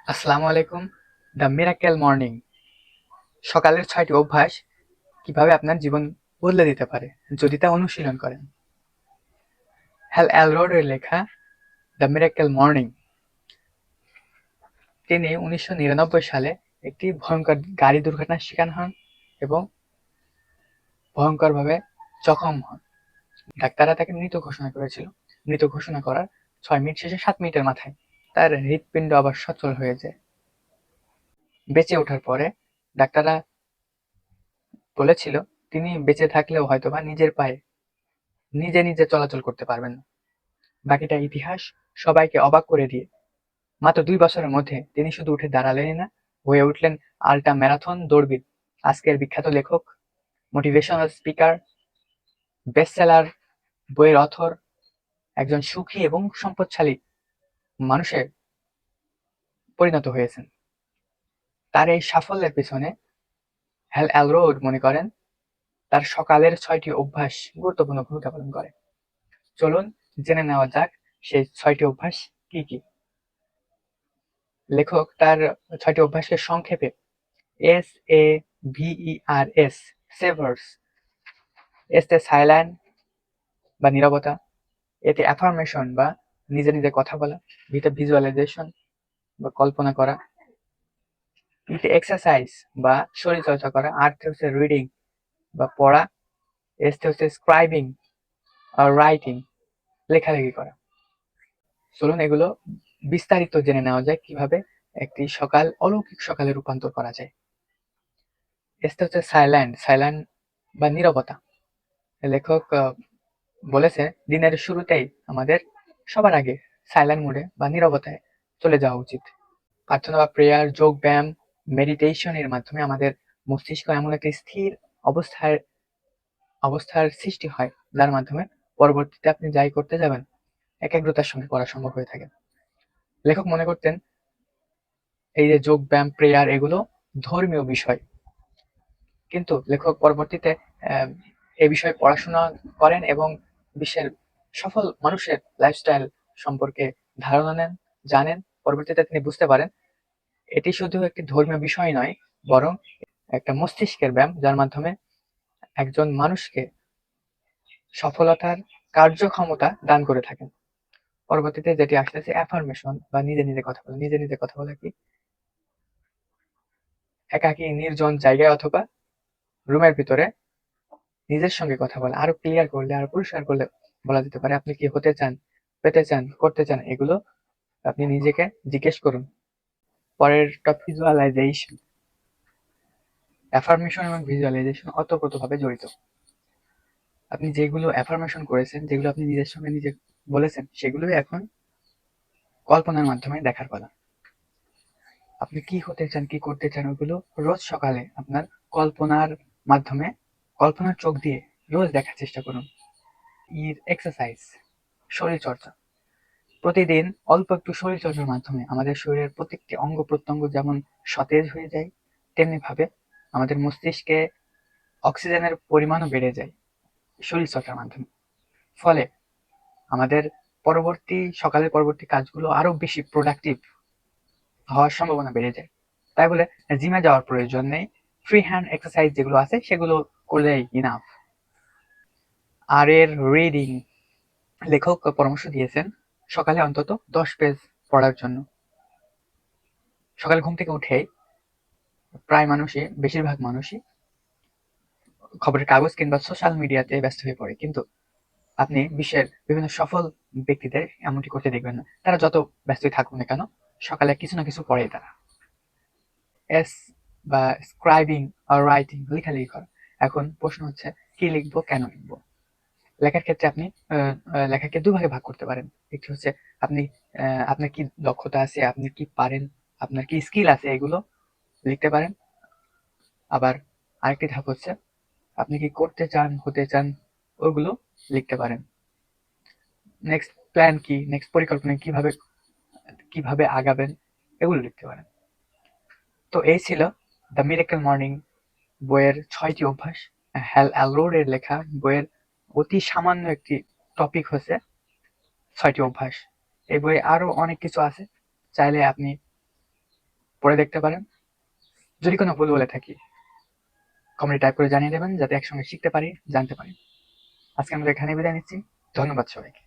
আসসালামু আলাইকুম। The miracle morning, সকালের ৬টি অভ্যাস কিভাবে আপনার জীবন বদলে দিতে পারে যদি তা অনুশীলন করেন। হ্যাল অ্যালরোডের লেখা দ্য মিরাকেল মর্নিং। তিনি ১৯৯৯ সালে একটি ভয়ঙ্কর গাড়ি দুর্ঘটনার শিকার হন এবং ভয়ঙ্করভাবে জখম হন। ডাক্তাররা তাকে মৃত ঘোষণা করেছিল। মৃত ঘোষণা করার ৬ মিনিট শেষে ৭ মিনিটের মাথায় তার হৃৎপিণ্ড আবার সচল হয়ে যায়। বেঁচে ওঠার পরে ডাক্তাররা বলেছিল তিনি বেঁচে থাকলেও হয়তোবা নিজের পায়ে নিজে নিজে চলাচল করতে পারবেন না। বাকিটা ইতিহাস। সবাইকে অবাক করে দিয়ে মাত্র ২ বছরের মধ্যে তিনি শুধু উঠে দাঁড়ালেনই না, হয়ে উঠলেন আল্ট্রা ম্যারাথন দৌড়বিদ, আজকের বিখ্যাত লেখক, মোটিভেশনাল স্পিকার, বেস্টসেলার বইয়ের অথর, একজন সুখী এবং সম্পদশালী মানুষে পরিণত হয়েছেন। তার এই সাফল্যের পেছনে হ্যাল অ্যালরোড মনে করেন তার সকালের ৬টি অভ্যাস গুরুত্বপূর্ণ ভূমিকা পালন করে। চলুন জেনে নেওয়া যাক সেই ৬টি অভ্যাস কি কি। লেখক তার ৬টি অভ্যাসকে সংক্ষেপে SAVERS, সেভার্স, এতে সাইলেন্ট বা নীরবতা, এতে অ্যাফার্মেশন বা নিজে নিজে কথা বলা, ভিতে ভিজুয়ালাইজেশন বা কল্পনা করা, ইতে এক্সারসাইজ বা শরীর চর্চা করা, আর্থে হচ্ছে রিডিং বা পড়া, এসতে হচ্ছে স্ক্রাইবিং আর রাইটিং, লেখালেখি করা। চলুন এগুলো বিস্তারিত জেনে নেওয়া যায় কিভাবে একটি সকাল অলৌকিক সকালে রূপান্তর করা যায়। এসতে হচ্ছে সাইলেন্ট, সাইলেন্ট বা নীরবতা। লেখক বলেছে দিনের শুরুতেই আমাদের সবার আগে সাইলেন্ট মোডে বা নীরবতায় চলে যাওয়া উচিত। প্রার্থনা বা প্রেয়ার, যোগ ব্যায়াম, মেডিটেশনের মাধ্যমে আমাদের মস্তিষ্ক এমন একটি স্থির অবস্থায় অবস্থার সৃষ্টি হয় যার মাধ্যমে পরবর্তীতে আপনি যাই করতে যাবেন একাগ্রতার সঙ্গে করা সম্ভব হয়ে থাকে। লেখক মনে করতেন এই যে যোগ ব্যায়াম, প্রেয়ার এগুলো ধর্মীয় বিষয়, কিন্তু লেখক পরবর্তীতে এ বিষয়ে পড়াশোনা করেন এবং বিশ্বের সফল মানুষের লাইফস্টাইল সম্পর্কে ধারণা নেন, জানেন। পরবর্তীতে তিনি বুঝতে পারেন এটি শুধু একটি ধর্মীয় বিষয় নয়, বরং একটা মস্তিষ্কের ব্যায়াম যার মাধ্যমে একজন মানুষকে সফলতার কার্যক্ষমতা দান করে থাকেন। পরবর্তীতে যেটি আসতেছে অ্যাফার্মেশন বা নিজে নিজে কথা বলা। নিজে নিজে কথা বলা কি? একাকী নির্জন জায়গায় অথবা রুমের ভিতরে নিজের সঙ্গে কথা বলা, আরো ক্লিয়ার করলে, আরো পরিষ্কার করলে বলা যেতে পারে আপনি কি হতে চান, পেতে চান, করতে চান, এগুলো আপনি নিজেকে জিজ্ঞেস করুন। পরের টপিক ভিজুয়ালাইজেশন। অ্যাফার্মেশন এবং ভিজুয়ালাইজেশন ওতপ্রোতভাবে জড়িত। আপনি যেগুলো অ্যাফার্মেশন করেছেন, যেগুলো আপনি নিজের সঙ্গে নিজে বলেছেন, সেগুলোই এখন কল্পনার মাধ্যমে দেখার পালা। আপনি কি হতে চান, কি করতে চান, ওগুলো রোজ সকালে আপনার কল্পনার মাধ্যমে, কল্পনার চোখ দিয়ে রোজ দেখার চেষ্টা করুন। এক্সারসাইজ, শরীর চর্চা। প্রতিদিন অল্প একটু শরীর চর্চার মাধ্যমে আমাদের শরীরের প্রত্যেকটি অঙ্গ প্রত্যঙ্গ যেমন সতেজ হয়ে যায়, তেমনি ভাবে আমাদের মস্তিষ্কে অক্সিজেনের পরিমাণও বেড়ে যায় শরীর চর্চার মাধ্যমে। ফলে আমাদের সকালের পরবর্তী কাজগুলো আরো বেশি প্রোডাক্টিভ হওয়ার সম্ভাবনা বেড়ে যায়। তাই বলে জিমে যাওয়ার প্রয়োজন নেই, ফ্রি হ্যান্ড এক্সারসাইজ যেগুলো আছে সেগুলো করলেই ইনাফ। আর এর রিডিং, লেখক পরামর্শ দিয়েছেন সকালে অন্তত 10 পেজ পড়ার জন্য। সকালে ঘুম থেকে উঠেই প্রায় মানুষই, বেশিরভাগ মানুষই খবরের কাগজ কিংবা সোশ্যাল মিডিয়াতে ব্যস্ত হয়ে পড়ে, কিন্তু আপনি বিশ্বের বিভিন্ন সফল ব্যক্তিদের এমনটি করতে দেখবেন না। তারা যত ব্যস্তই থাকুক না কেন, সকালে কিছু না কিছু পড়ে তারা। এস বা স্ক্রাইবিং আর রাইটিং, লেখালেখি করা। এখন প্রশ্ন হচ্ছে কি লিখবো, কেন লিখবো? লেখার ক্ষেত্রে আপনি লেখাকে দুভাগে ভাগ করতে পারেন। একটি হচ্ছে আপনি আপনার কি দক্ষতা আছে, আপনি কি পারেন, আপনার কি স্কিল আছে, এগুলো লিখতে পারেন। আবার আরেকটি ধাপ হচ্ছে আপনি কি করতে চান, হতে চান, ওগুলো লিখতে পারেন। নেক্সট প্ল্যান কি, নেক্সট পরিকল্পনা কিভাবে কিভাবে আগাবেন, এগুলো লিখতে পারেন। তো এই ছিল দ্য মিরাকেল মর্নিং বইয়ের ৬টি অভ্যাস। হ্যাল অ্যালরোডের লেখা বইয়ের অতি সামান্য একটি টপিক হচ্ছে ৬টি অভ্যাস। এই বইয়ে আরো অনেক কিছু আছে, চাইলে আপনি পড়ে দেখতে পারেন। যদি কোনো ভুল বলে থাকি কমেন্টে টাইপ করে জানিয়ে দেবেন, যাতে একসঙ্গে শিখতে পারি, জানতে পারি। আজকে আমরা এখানে বিদায় নিচ্ছি। ধন্যবাদ সবাইকে।